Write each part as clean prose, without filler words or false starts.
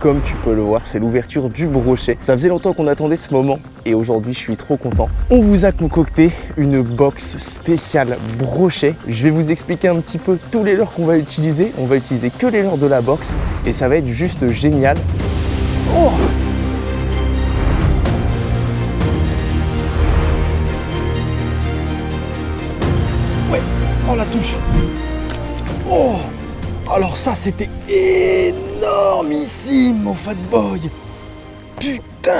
Comme tu peux le voir, c'est l'ouverture du brochet. Ça faisait longtemps qu'on attendait ce moment et aujourd'hui je suis trop content. On vous a concocté une box spéciale brochet. Je vais vous expliquer un petit peu tous les leurres qu'on va utiliser. On va utiliser que les leurres de la box et ça va être juste génial. Oh! Ouais, oh la touche. Oh! Alors ça c'était énormissime mon fat boy. Putain!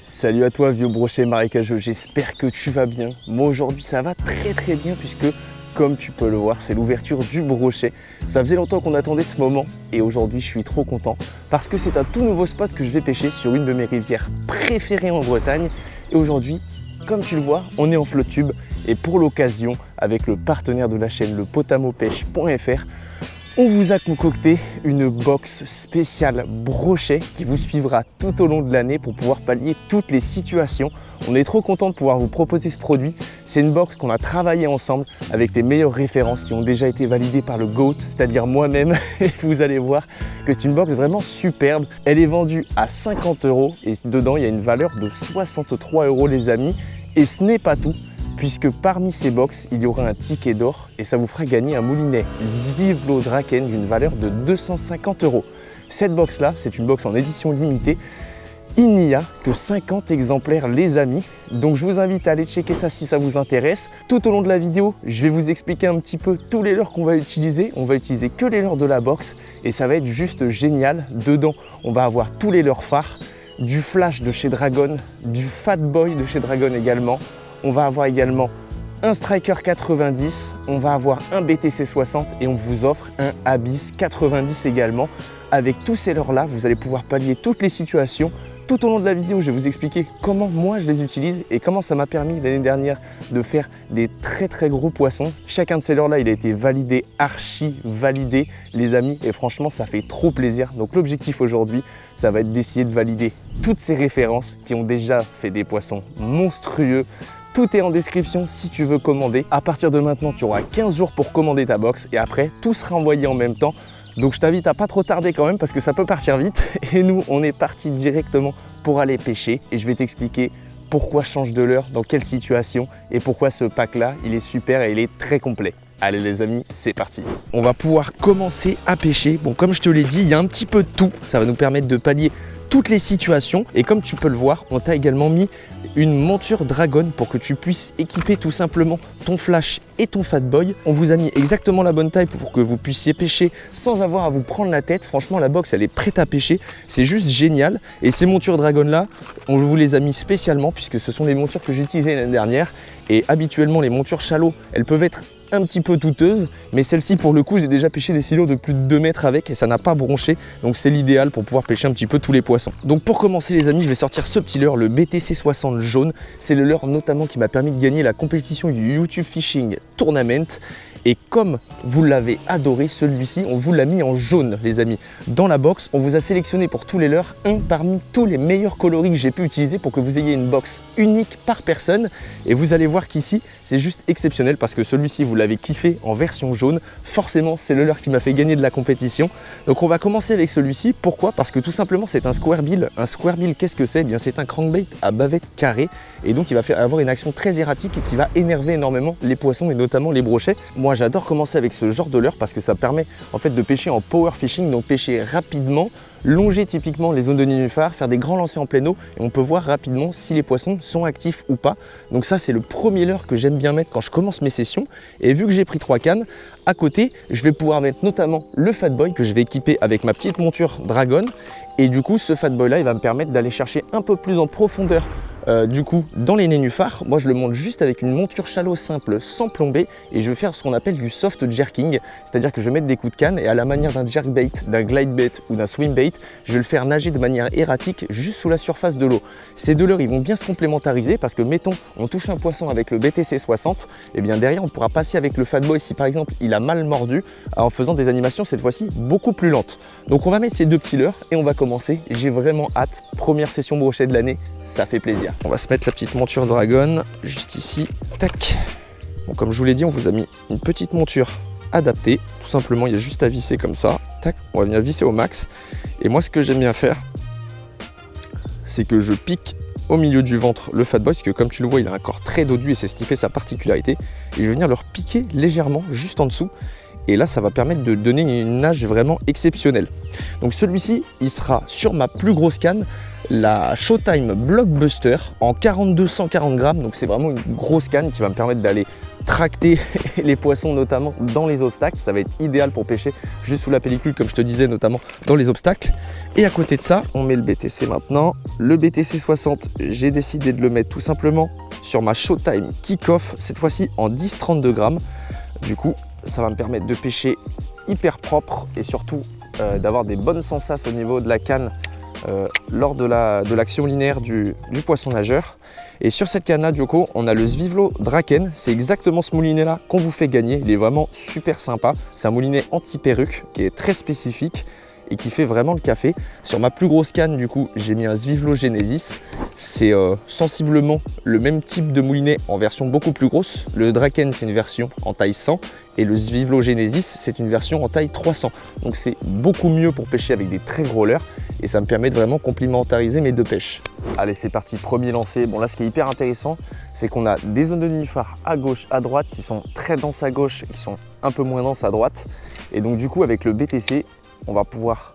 Salut à toi vieux brochet marécageux, j'espère que tu vas bien. Moi aujourd'hui ça va très bien puisque comme tu peux le voir c'est l'ouverture du brochet. Ça faisait longtemps qu'on attendait ce moment et aujourd'hui je suis trop content parce que c'est un tout nouveau spot que je vais pêcher sur une de mes rivières préférées en Bretagne. Et aujourd'hui, comme tu le vois, on est en flotte tube et pour l'occasion, avec le partenaire de la chaîne, le potamopêche.fr, on vous a concocté une box spéciale brochet qui vous suivra tout au long de l'année pour pouvoir pallier toutes les situations. On est trop content de pouvoir vous proposer ce produit. C'est une box qu'on a travaillé ensemble avec les meilleures références qui ont déjà été validées par le GOAT, c'est-à-dire moi-même. Et vous allez voir que c'est une box vraiment superbe. Elle est vendue à 50 € et dedans il y a une valeur de 63 € les amis. Et ce n'est pas tout, puisque parmi ces box, il y aura un ticket d'or et ça vous fera gagner un moulinet Zvivlo Draken d'une valeur de 250 €. Cette box-là, c'est une box en édition limitée. Il n'y a que 50 exemplaires les amis, donc je vous invite à aller checker ça si ça vous intéresse. Tout au long de la vidéo, je vais vous expliquer un petit peu tous les leurres qu'on va utiliser. On va utiliser que les leurres de la box et ça va être juste génial. Dedans, on va avoir tous les leurres phares, du flash de chez Dragon, du fat boy de chez Dragon également. On va avoir également un Striker 90, on va avoir un BTC 60 et on vous offre un Abyss 90 également. Avec tous ces leurres-là, vous allez pouvoir pallier toutes les situations. Tout au long de la vidéo, je vais vous expliquer comment moi je les utilise et comment ça m'a permis l'année dernière de faire des très gros poissons. Chacun de ces leurres-là, il a été validé, archi validé les amis et franchement ça fait trop plaisir. Donc l'objectif aujourd'hui, ça va être d'essayer de valider toutes ces références qui ont déjà fait des poissons monstrueux. Tout est en description si tu veux commander. À partir de maintenant, tu auras 15 jours pour commander ta box et après, tout sera envoyé en même temps. Donc je t'invite à pas trop tarder quand même parce que ça peut partir vite. Et nous, on est parti directement pour aller pêcher et je vais t'expliquer pourquoi je change de leurre, dans quelle situation et pourquoi ce pack-là, il est super et il est très complet. Allez les amis, c'est parti. On va pouvoir commencer à pêcher. Bon, comme je te l'ai dit, il y a un petit peu de tout. Ça va nous permettre de pallier toutes les situations et comme tu peux le voir, on t'a également mis une monture Dragon pour que tu puisses équiper tout simplement ton flash et ton fat boy. On vous a mis exactement la bonne taille pour que vous puissiez pêcher sans avoir à vous prendre la tête. Franchement, la box, elle est prête à pêcher. C'est juste génial. Et ces montures Dragon là, on vous les a mis spécialement puisque ce sont des montures que j'ai utilisées l'année dernière. Et habituellement, les montures shallow, elles peuvent être un petit peu douteuse, mais celle-ci pour le coup j'ai déjà pêché des silos de plus de 2 mètres avec et ça n'a pas bronché, donc c'est l'idéal pour pouvoir pêcher un petit peu tous les poissons. Donc pour commencer les amis, je vais sortir ce petit leurre, le BTC 60 jaune. C'est le leurre notamment qui m'a permis de gagner la compétition du YouTube Fishing Tournament. Et comme vous l'avez adoré, celui-ci, on vous l'a mis en jaune, les amis. Dans la box, on vous a sélectionné pour tous les leurres un parmi tous les meilleurs coloris que j'ai pu utiliser pour que vous ayez une box unique par personne. Et vous allez voir qu'ici, c'est juste exceptionnel parce que celui-ci, vous l'avez kiffé en version jaune. Forcément, c'est le leurre qui m'a fait gagner de la compétition. Donc, on va commencer avec celui-ci. Pourquoi? Parce que tout simplement, c'est un square bill. Un square bill, qu'est-ce que c'est? Eh bien, c'est un crankbait à bavette carrée. Et donc, il va avoir une action très erratique et qui va énerver énormément les poissons et notamment les brochets. Moi, j'adore commencer avec ce genre de leurre parce que ça permet en fait de pêcher en power fishing, donc pêcher rapidement, longer typiquement les zones de nénuphars, faire des grands lancers en pleine eau et on peut voir rapidement si les poissons sont actifs ou pas. Donc ça, c'est le premier leurre que j'aime bien mettre quand je commence mes sessions. Et vu que j'ai pris 3 cannes, à côté, je vais pouvoir mettre notamment le fat boy que je vais équiper avec ma petite monture Dragon. Et du coup, ce fat boy là, il va me permettre d'aller chercher un peu plus en profondeur du coup dans les nénuphars. Moi je le monte juste avec une monture shallow simple sans plomber et je vais faire ce qu'on appelle du soft jerking, c'est-à-dire que je vais mettre des coups de canne et à la manière d'un jerkbait, d'un glidebait ou d'un swimbait, je vais le faire nager de manière erratique juste sous la surface de l'eau. Ces deux leurres ils vont bien se complémentariser parce que mettons on touche un poisson avec le BTC 60, et bien derrière on pourra passer avec le fat boy si par exemple il a mal mordu en faisant des animations cette fois-ci beaucoup plus lentes. Donc on va mettre ces deux petits leurres et on va commencer. J'ai vraiment hâte, première session brochet de l'année, ça fait plaisir. On va se mettre la petite monture Dragon juste ici, tac. Bon, comme je vous l'ai dit, on vous a mis une petite monture adapté. Tout simplement, il y a juste à visser comme ça. Tac, on va venir visser au max. Et moi, ce que j'aime bien faire, c'est que je pique au milieu du ventre le Fat Boy, parce que comme tu le vois, il a un corps très dodu et c'est ce qui fait sa particularité. Et je vais venir le repiquer légèrement juste en dessous. Et là, ça va permettre de donner une nage vraiment exceptionnelle. Donc celui-ci, il sera sur ma plus grosse canne, la Showtime Blockbuster en 42-140 grammes. Donc c'est vraiment une grosse canne qui va me permettre d'aller tracter les poissons, notamment dans les obstacles. Ça va être idéal pour pêcher juste sous la pellicule, comme je te disais, notamment dans les obstacles. Et à côté de ça, on met le BTC maintenant. Le BTC 60, j'ai décidé de le mettre tout simplement sur ma Showtime Kick-Off, cette fois-ci en 10-32 grammes. Du coup, ça va me permettre de pêcher hyper propre et surtout d'avoir des bonnes sensations au niveau de la canne lors de l'action linéaire du poisson nageur. Et sur cette canne là, du coup, on a le Svivlo Draken. C'est exactement ce moulinet là qu'on vous fait gagner. Il est vraiment super sympa. C'est un moulinet anti-perruque qui est très spécifique et qui fait vraiment le café. Sur ma plus grosse canne, du coup, j'ai mis un Svivlo Genesis. C'est sensiblement le même type de moulinet en version beaucoup plus grosse. Le Draken, c'est une version en taille 100 et le Svivlo Genesis, c'est une version en taille 300. Donc c'est beaucoup mieux pour pêcher avec des très gros leurres et ça me permet de vraiment complémentariser mes deux pêches. Allez, c'est parti, premier lancer. Bon, là, ce qui est hyper intéressant, c'est qu'on a des zones de nénuphars à gauche, à droite, qui sont très denses à gauche et qui sont un peu moins denses à droite. Et donc du coup, avec le BTC, on va pouvoir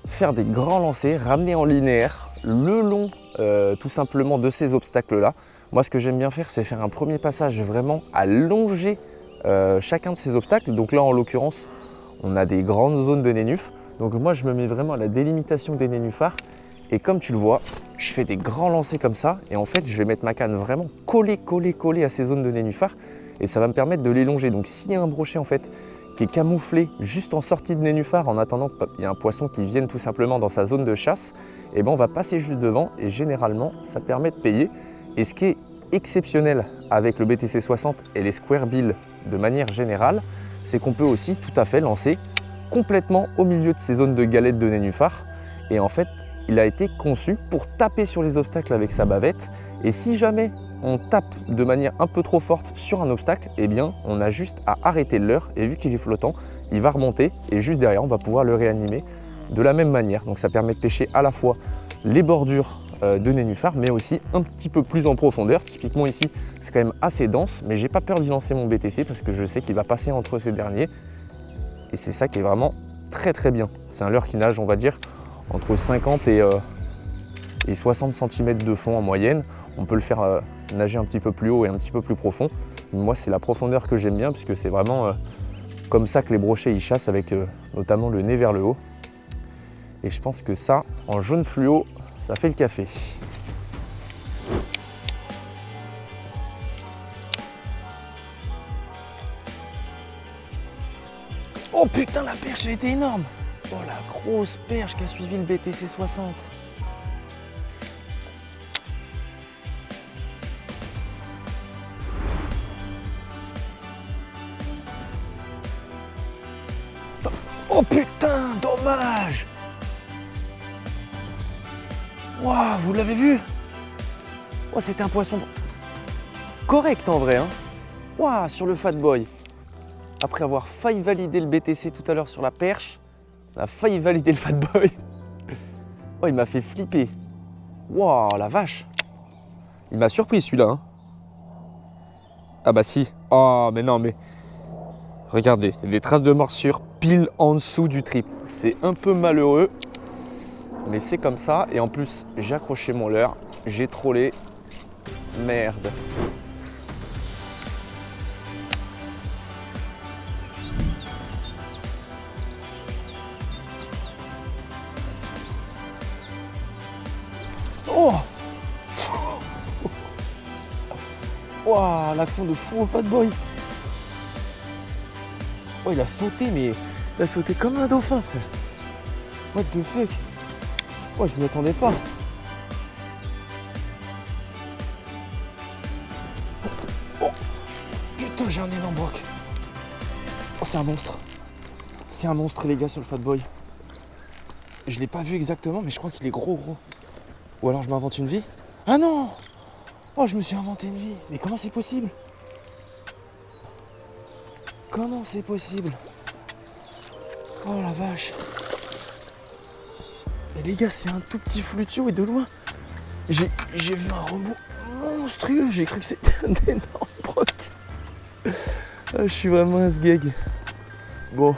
faire des grands lancers, ramener en linéaire le long tout simplement de ces obstacles-là. Moi, ce que j'aime bien faire, c'est faire un premier passage vraiment à longer chacun de ces obstacles. Donc là, en l'occurrence, on a des grandes zones de nénuphars. Donc moi, je me mets vraiment à la délimitation des nénuphars. Et comme tu le vois, je fais des grands lancers comme ça. Et en fait, je vais mettre ma canne vraiment collée à ces zones de nénuphars. Et ça va me permettre de les longer. Donc s'il y a un brochet en fait qui est camouflé juste en sortie de nénuphar en attendant qu'il y ait un poisson qui vienne tout simplement dans sa zone de chasse, et ben on va passer juste devant et généralement ça permet de payer. Et ce qui est exceptionnel avec le BTC 60 et les Square Bill de manière générale, c'est qu'on peut aussi tout à fait lancer complètement au milieu de ces zones de galettes de nénuphar. Et en fait, il a été conçu pour taper sur les obstacles avec sa bavette. Et si jamais on tape de manière un peu trop forte sur un obstacle, eh bien on a juste à arrêter le leurre et vu qu'il est flottant, il va remonter et juste derrière on va pouvoir le réanimer de la même manière. Donc ça permet de pêcher à la fois les bordures de nénuphar mais aussi un petit peu plus en profondeur. Typiquement ici c'est quand même assez dense, mais j'ai pas peur d'y lancer mon BTC parce que je sais qu'il va passer entre ces derniers et c'est ça qui est vraiment très bien. C'est un leurre qui nage, on va dire, entre 50 et 60 cm de fond en moyenne. On peut le faire nager un petit peu plus haut et un petit peu plus profond. Moi, c'est la profondeur que j'aime bien puisque c'est vraiment comme ça que les brochets ils chassent avec notamment le nez vers le haut. Et je pense que ça, en jaune fluo, ça fait le café. Oh putain, la perche, elle était énorme! Oh, la grosse perche qui a suivi le BTC 60. Oh putain, dommage! Waouh, vous l'avez vu? Oh, c'était un poisson correct en vrai, hein? Waouh, sur le Fat Boy. Après avoir failli valider le BTC tout à l'heure sur la perche, on a failli valider le Fat Boy. Oh, il m'a fait flipper. Waouh, la vache! Il m'a surpris celui-là, hein? Ah bah si. Oh, mais non, mais... Regardez, les traces de morsure pile en dessous du trip. C'est un peu malheureux, mais c'est comme ça. Et en plus, j'ai accroché mon leurre, j'ai trollé. Merde. Oh! Waouh, l'accent de fou au Fat Boy. Oh, il a sauté, mais il a sauté comme un dauphin. What the fuck? Oh, je m'y attendais pas. Oh, putain, j'ai un énorme broc. Oh, c'est un monstre. C'est un monstre, les gars, sur le Fat Boy. Je l'ai pas vu exactement, mais je crois qu'il est gros. Ou alors je m'invente une vie. Ah non! Oh, je me suis inventé une vie. Mais comment c'est possible? Comment c'est possible? Oh la vache. Et les gars, c'est un tout petit flutio et de loin, j'ai vu un robot monstrueux. J'ai cru que c'était un énorme broc. Ah, je suis vraiment un sgeg. Bon,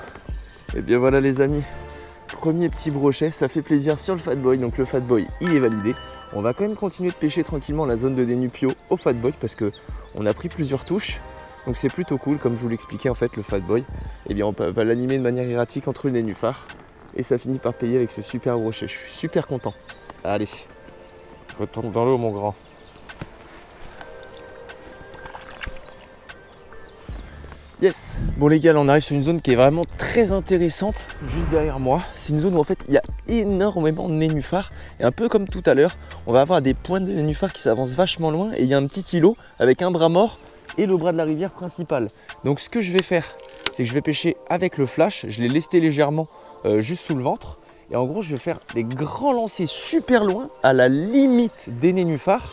et bien voilà les amis. Premier petit brochet, ça fait plaisir sur le Fat Boy. Donc le Fat Boy, il est validé. On va quand même continuer de pêcher tranquillement la zone de dénupio au Fat Boy parce que on a pris plusieurs touches. Donc c'est plutôt cool, comme je vous l'expliquais en fait, le Fat Boy. Eh bien on va l'animer de manière erratique entre le nénuphar. Et ça finit par payer avec ce super brochet. Je suis super content. Allez, retourne dans l'eau mon grand. Yes. Bon les gars, là on arrive sur une zone qui est vraiment très intéressante, juste derrière moi. C'est une zone où en fait il y a énormément de nénuphars. Et un peu comme tout à l'heure, on va avoir des pointes de nénuphars qui s'avancent vachement loin. Et il y a un petit îlot avec un bras mort et le bras de la rivière principale. Donc ce que je vais faire, c'est que je vais pêcher avec le flash. Je l'ai lesté légèrement juste sous le ventre. Et en gros, je vais faire des grands lancers super loin, à la limite des nénuphars.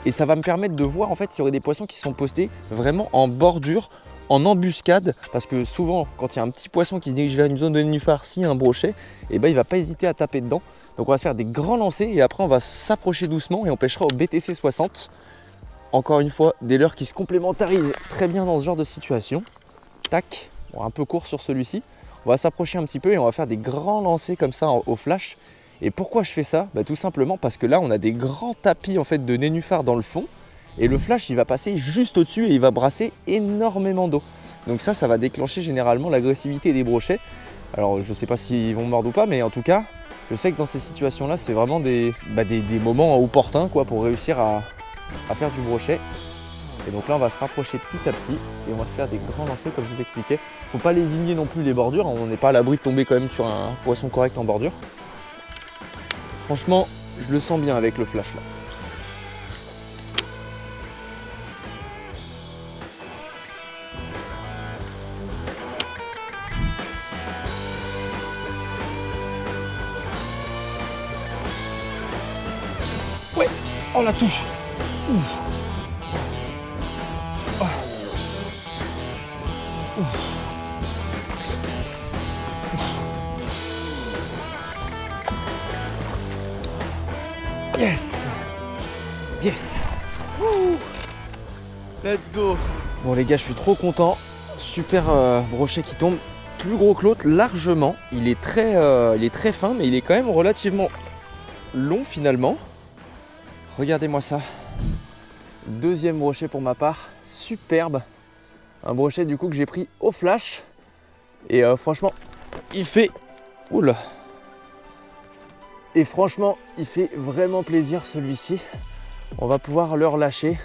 Et ça va me permettre de voir en fait s'il y aurait des poissons qui sont postés vraiment en bordure, en embuscade, parce que souvent quand il y a un petit poisson qui se dirige vers une zone de nénuphar, s'il y a un brochet, et ben il va pas hésiter à taper dedans. Donc on va se faire des grands lancers et après on va s'approcher doucement et on pêchera au BTC 60. Encore une fois, des leurres qui se complémentarisent très bien dans ce genre de situation. Tac, bon, un peu court sur celui-ci. On va s'approcher un petit peu et on va faire des grands lancers comme ça au flash. Et pourquoi je fais ça? Tout simplement parce que là on a des grands tapis en fait de nénuphars dans le fond. Et le flash il va passer juste au-dessus et il va brasser énormément d'eau. Donc ça va déclencher généralement l'agressivité des brochets. Alors je sais pas s'ils vont mordre ou pas, mais en tout cas je sais que dans ces situations là c'est vraiment des moments opportuns quoi, pour réussir à faire du brochet. Et donc là on va se rapprocher petit à petit et on va se faire des grands lancers comme je vous expliquais. Faut pas lésigner non plus les bordures, on n'est pas à l'abri de tomber quand même sur un poisson correct en bordure. Franchement je le sens bien avec le flash là. Ouais, oh la touche. Ouf. Oh. Ouf. Yes. Yes. Woo. Let's go. Bon les gars, je suis trop content. Super brochet qui tombe. Plus gros que l'autre, largement. Il est très fin, mais il est quand même relativement long finalement. Regardez-moi ça. Deuxième brochet pour ma part. Superbe. Un brochet du coup que j'ai pris au flash. Et franchement, il fait... Oula. Et franchement, il fait vraiment plaisir celui-ci. On va pouvoir le relâcher.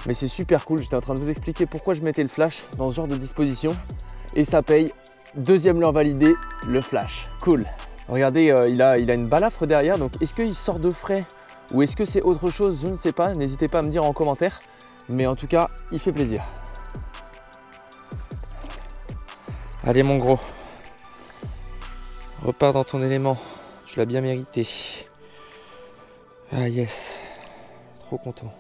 Mais c'est super cool. J'étais en train de vous expliquer pourquoi je mettais le flash dans ce genre de disposition. Et ça paye. Deuxième leurre validé, le flash. Cool. Regardez, il a une balafre derrière. Donc est-ce qu'il sort de frais ou est-ce que c'est autre chose? Je ne sais pas. N'hésitez pas à me dire en commentaire. Mais en tout cas, il fait plaisir. Allez mon gros. Repars dans ton élément. Tu l'as bien mérité. Ah yes. Trop content.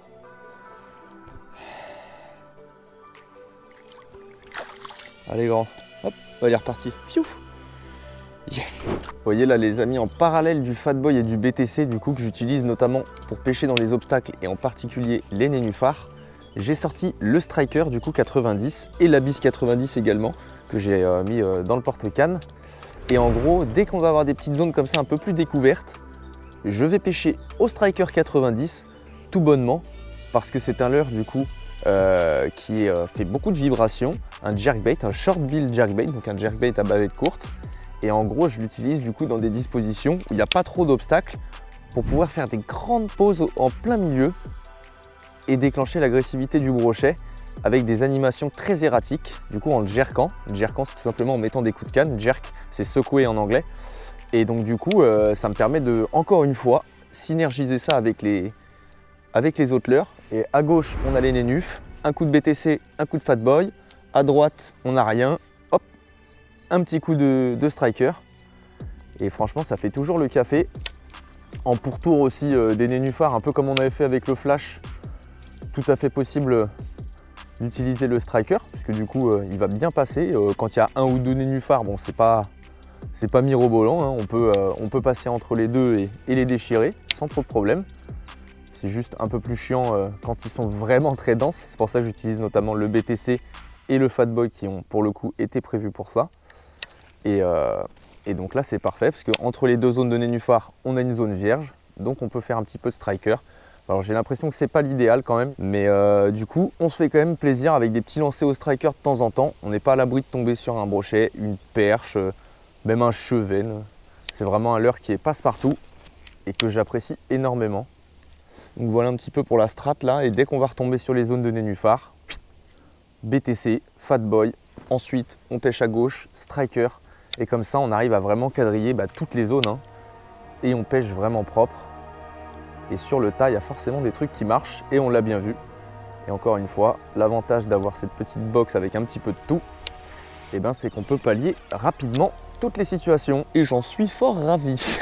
Allez grand. Hop, il est reparti. Piou. Yes. Vous voyez là les amis, en parallèle du Fat Boy et du BTC du coup que j'utilise notamment pour pêcher dans les obstacles et en particulier les nénuphars, j'ai sorti le Striker du coup 90 et l'Abyss 90 également que j'ai mis dans le porte-canne. Et en gros, dès qu'on va avoir des petites zones comme ça un peu plus découvertes, je vais pêcher au Striker 90 tout bonnement parce que c'est un leurre du coup qui fait beaucoup de vibrations, un jerkbait, un short bill jerkbait, donc un jerkbait à bavette courte. Et en gros, je l'utilise du coup dans des dispositions où il n'y a pas trop d'obstacles pour pouvoir faire des grandes pauses en plein milieu et déclencher l'agressivité du brochet avec des animations très erratiques, du coup en le jerkant. Jerkant, c'est tout simplement en mettant des coups de canne. Jerk, c'est secouer en anglais. Et donc du coup, ça me permet de, encore une fois, synergiser ça avec les autres leurres. Et à gauche, on a les nénufs, un coup de BTC, un coup de Fat Boy. À droite, on n'a rien. Hop, un petit coup de Striker. Et franchement, ça fait toujours le café. En pourtour aussi des nénuphars, un peu comme on avait fait avec le flash. Tout à fait possible d'utiliser le striker, puisque du coup il va bien passer. Quand il y a un ou deux nénuphars, bon c'est pas mirobolant, hein. On peut passer entre les deux et les déchirer sans trop de problème. C'est juste un peu plus chiant quand ils sont vraiment très denses. C'est pour ça que j'utilise notamment le BTC et le Fatboy qui ont pour le coup été prévus pour ça. Et donc là c'est parfait parce qu'entre les deux zones de nénuphar, on a une zone vierge. Donc on peut faire un petit peu de striker. Alors j'ai l'impression que c'est pas l'idéal quand même. Mais du coup on se fait quand même plaisir avec des petits lancers au striker de temps en temps. On n'est pas à l'abri de tomber sur un brochet, une perche, même un chevenne. C'est vraiment un leurre qui est passe-partout et que j'apprécie énormément. Donc voilà un petit peu pour la strat là, et dès qu'on va retomber sur les zones de nénuphar, BTC, Fatboy, ensuite on pêche à gauche, striker, et comme ça on arrive à vraiment quadriller toutes les zones, hein, et on pêche vraiment propre. Et sur le tas, il y a forcément des trucs qui marchent, et on l'a bien vu. Et encore une fois, l'avantage d'avoir cette petite box avec un petit peu de tout, c'est qu'on peut pallier rapidement toutes les situations, et j'en suis fort ravi.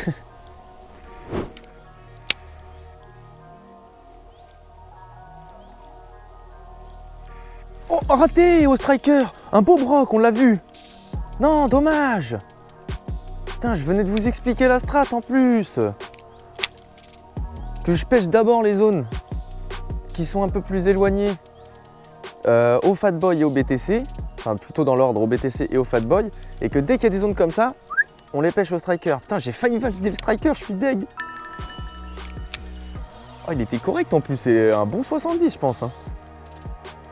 Oh, raté au striker! Un beau broc, on l'a vu! Non, dommage! Putain, je venais de vous expliquer la strat en plus! Que je pêche d'abord les zones qui sont un peu plus éloignées au Fatboy et au BTC, enfin plutôt dans l'ordre au BTC et au Fatboy, et que dès qu'il y a des zones comme ça, on les pêche au striker. Putain, j'ai failli valider le striker, je suis deg! Oh, il était correct en plus, c'est un bon 70 je pense. Hein.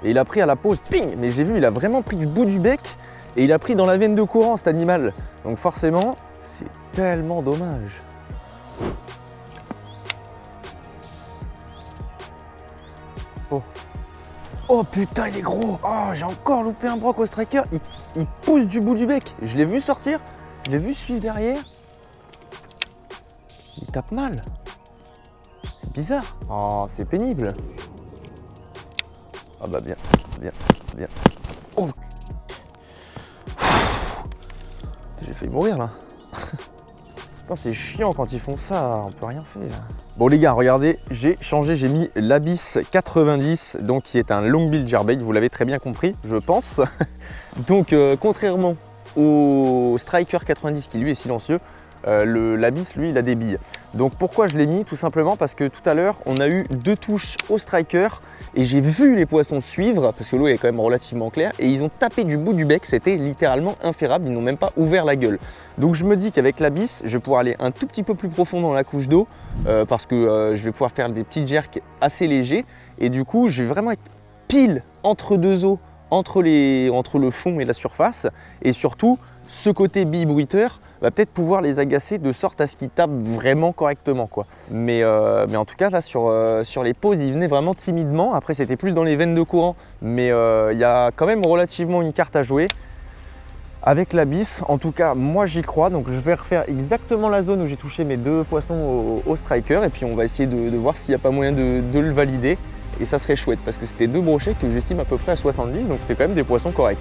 Et il a pris à la pause, ping! Mais j'ai vu, il a vraiment pris du bout du bec et il a pris dans la veine de courant cet animal. Donc forcément, c'est tellement dommage. Oh. Oh putain, il est gros! Oh, j'ai encore loupé un broc au striker. Il pousse du bout du bec. Je l'ai vu sortir, je l'ai vu suivre derrière. Il tape mal. C'est bizarre. Oh, c'est pénible. Ah bah bien. Oh. J'ai failli mourir là. C'est chiant quand ils font ça, on peut rien faire. Bon les gars, regardez, j'ai changé, j'ai mis l'Abyss 90, donc qui est un longbill jerkbait, vous l'avez très bien compris, je pense. Donc contrairement au Striker 90 qui lui est silencieux, l'Abyss lui il a des billes. Donc pourquoi je l'ai mis? Tout simplement parce que tout à l'heure on a eu deux touches au Striker et j'ai vu les poissons suivre parce que l'eau est quand même relativement claire et ils ont tapé du bout du bec, c'était littéralement inférable, ils n'ont même pas ouvert la gueule. Donc je me dis qu'avec l'Abyss, je vais pouvoir aller un tout petit peu plus profond dans la couche d'eau parce que je vais pouvoir faire des petits jerks assez légers et du coup je vais vraiment être pile entre deux eaux, entre le fond et la surface, et surtout ce côté bille bruiteur va peut-être pouvoir les agacer de sorte à ce qu'ils tapent vraiment correctement quoi. Mais en tout cas là sur les pauses ils venaient vraiment timidement, après c'était plus dans les veines de courant, mais il y a quand même relativement une carte à jouer avec l'Abyss. En tout cas moi j'y crois, donc je vais refaire exactement la zone où j'ai touché mes deux poissons au striker et puis on va essayer de voir s'il n'y a pas moyen de le valider. Et ça serait chouette parce que c'était deux brochets que j'estime à peu près à 70, donc c'était quand même des poissons corrects.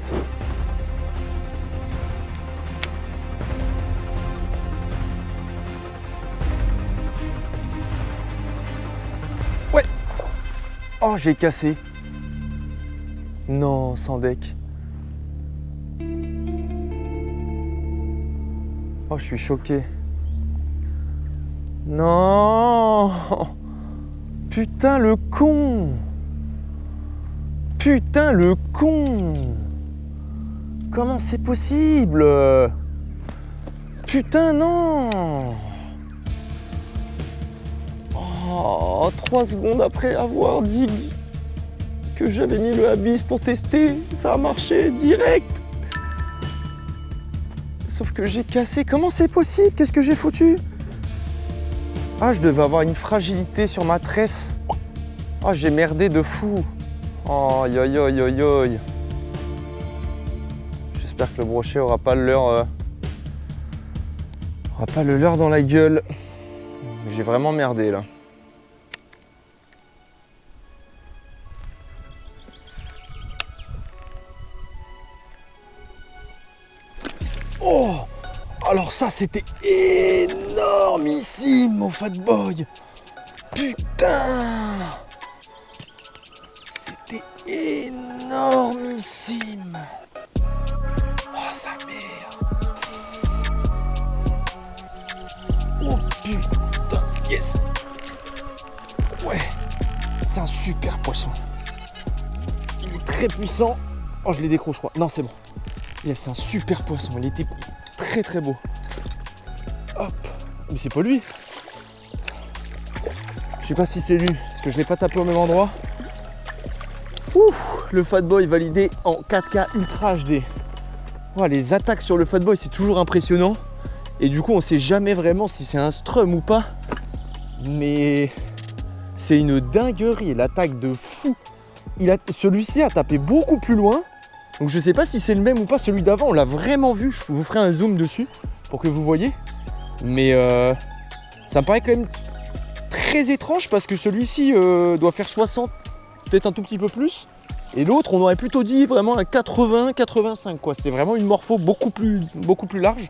Ouais! Oh, j'ai cassé. Non, sans deck. Oh, je suis choqué. Non! Putain le con! Putain le con! Comment c'est possible? Putain non! Oh, 3 secondes après avoir dit que j'avais mis le Abyss pour tester, ça a marché direct! Sauf que j'ai cassé, comment c'est possible? Qu'est-ce que j'ai foutu? Ah, je devais avoir une fragilité sur ma tresse. Ah, j'ai merdé de fou. Oh, aïe aïe aïe aïe aïe. J'espère que le brochet aura pas le leurre dans la gueule. J'ai vraiment merdé là. Oh! Alors ça c'était énormissime au Fatboy. Putain! C'était énormissime. Oh sa mère. Oh putain, yes. Ouais, c'est un super poisson. Il est très puissant. Oh, je l'ai décroché, je crois. Non, c'est bon. Yes, c'est un super poisson. Il était très très beau. Hop. Mais c'est pas lui. Je sais pas si c'est lui, parce que je l'ai pas tapé au même endroit. Ouf, le Fat Boy validé en 4K Ultra HD. Ouais, les attaques sur le Fat Boy, c'est toujours impressionnant. Et du coup, on sait jamais vraiment si c'est un strum ou pas. Mais c'est une dinguerie, l'attaque de fou. Celui-ci a tapé beaucoup plus loin. Donc je sais pas si c'est le même ou pas. Celui d'avant, on l'a vraiment vu. Je vous ferai un zoom dessus pour que vous voyez. Mais ça me paraît quand même très étrange parce que celui-ci doit faire 60, peut-être un tout petit peu plus. Et l'autre, on aurait plutôt dit vraiment un 80, 85 quoi. C'était vraiment une morpho beaucoup plus large.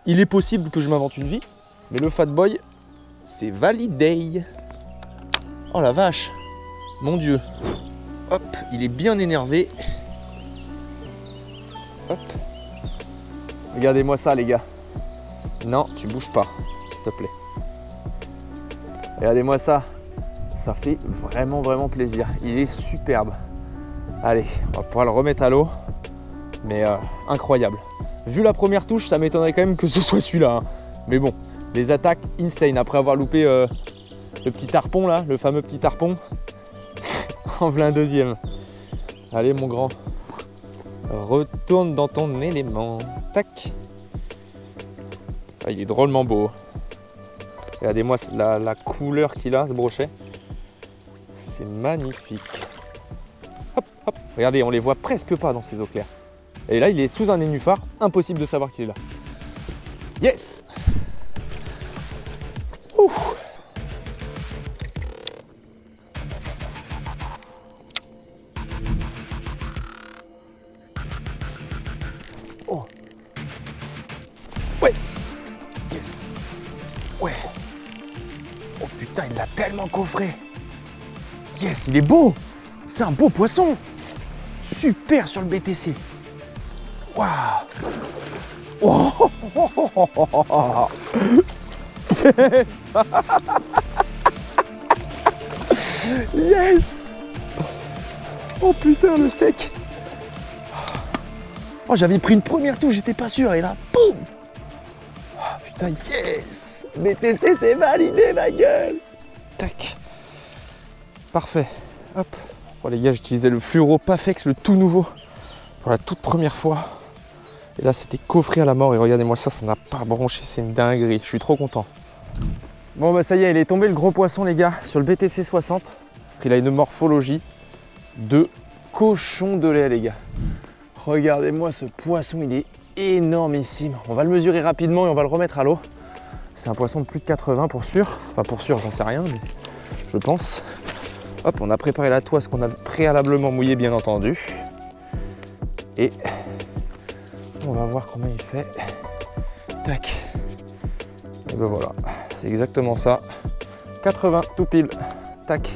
Il est possible que je m'invente une vie, mais le Fat Boy, c'est validé. Oh la vache, mon Dieu. Hop, il est bien énervé. Hop. Regardez-moi ça les gars. Non, tu bouges pas, s'il te plaît. Regardez-moi ça. Ça fait vraiment plaisir. Il est superbe. Allez, on va pouvoir le remettre à l'eau. Mais incroyable. Vu la première touche, ça m'étonnerait quand même que ce soit celui-là. Hein. Mais bon, les attaques insane. Après avoir loupé le petit tarpon là, le fameux petit tarpon. En plein deuxième. Allez mon grand. Retourne dans ton élément. Tac. Ah, il est drôlement beau. Regardez-moi la couleur qu'il a, ce brochet. C'est magnifique. Hop, hop. Regardez, on les voit presque pas dans ces eaux claires. Et là, il est sous un nénuphar. Impossible de savoir qu'il est là. Yes. Ouh. Oh. Ouais. Yes. Ouais. Oh putain, il l'a tellement coffré. Yes, il est beau. C'est un beau poisson. Super sur le BTC. Waouh. Oh. Yes. Yes. Oh putain, le steak. Oh, j'avais pris une première touche, j'étais pas sûr. Et là, boum. Oh putain, yes. BTC, c'est validé, ma gueule. Tac. Parfait. Hop. Bon, les gars, j'utilisais le fluoro Pafex, le tout nouveau, pour la toute première fois. Et là, c'était coffré à la mort. Et regardez-moi ça, ça n'a pas bronché. C'est une dinguerie. Je suis trop content. Bon, bah ça y est, il est tombé le gros poisson, les gars, sur le BTC 60. Il a une morphologie de cochon de lait, les gars. Regardez-moi ce poisson, il est énormissime. On va le mesurer rapidement et on va le remettre à l'eau. C'est un poisson de plus de 80 pour sûr. Enfin, pour sûr, j'en sais rien, mais je pense. Hop, on a préparé la toise qu'on a préalablement mouillée, bien entendu. Et on va voir combien il fait. Tac. Et ben voilà, c'est exactement ça. 80 tout pile. Tac.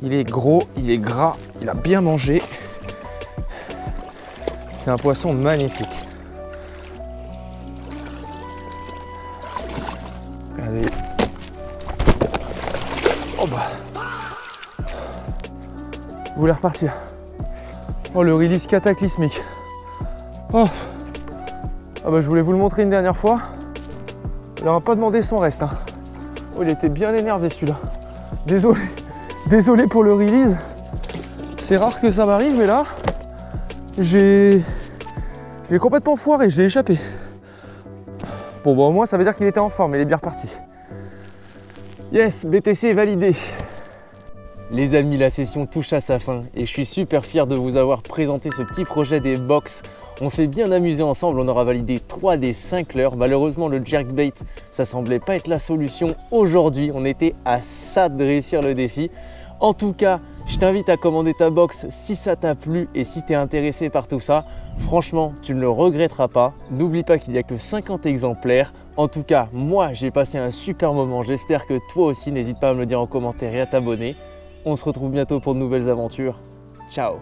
Il est gros, il est gras, il a bien mangé. C'est un poisson magnifique. Regardez. Oh bah. Vous voulez repartir? Oh, le release cataclysmique. Oh. Ah bah je voulais vous le montrer une dernière fois. Il n'aura pas demandé son reste. Hein. Oh, il était bien énervé celui-là. Désolé pour le release. C'est rare que ça m'arrive, mais là, j'ai complètement foiré, je l'ai échappé. Bon, bah au moins ça veut dire qu'il était en forme, il est bien reparti. Yes, BTC validé. Les amis, la session touche à sa fin et je suis super fier de vous avoir présenté ce petit projet des box. On s'est bien amusé ensemble, on aura validé 3 des 5 leurres. Malheureusement, le jerkbait, ça semblait pas être la solution aujourd'hui. On était à ça de réussir le défi. En tout cas, je t'invite à commander ta box si ça t'a plu et si tu es intéressé par tout ça. Franchement, tu ne le regretteras pas. N'oublie pas qu'il n'y a que 50 exemplaires. En tout cas, moi, j'ai passé un super moment. J'espère que toi aussi, n'hésite pas à me le dire en commentaire et à t'abonner. On se retrouve bientôt pour de nouvelles aventures. Ciao!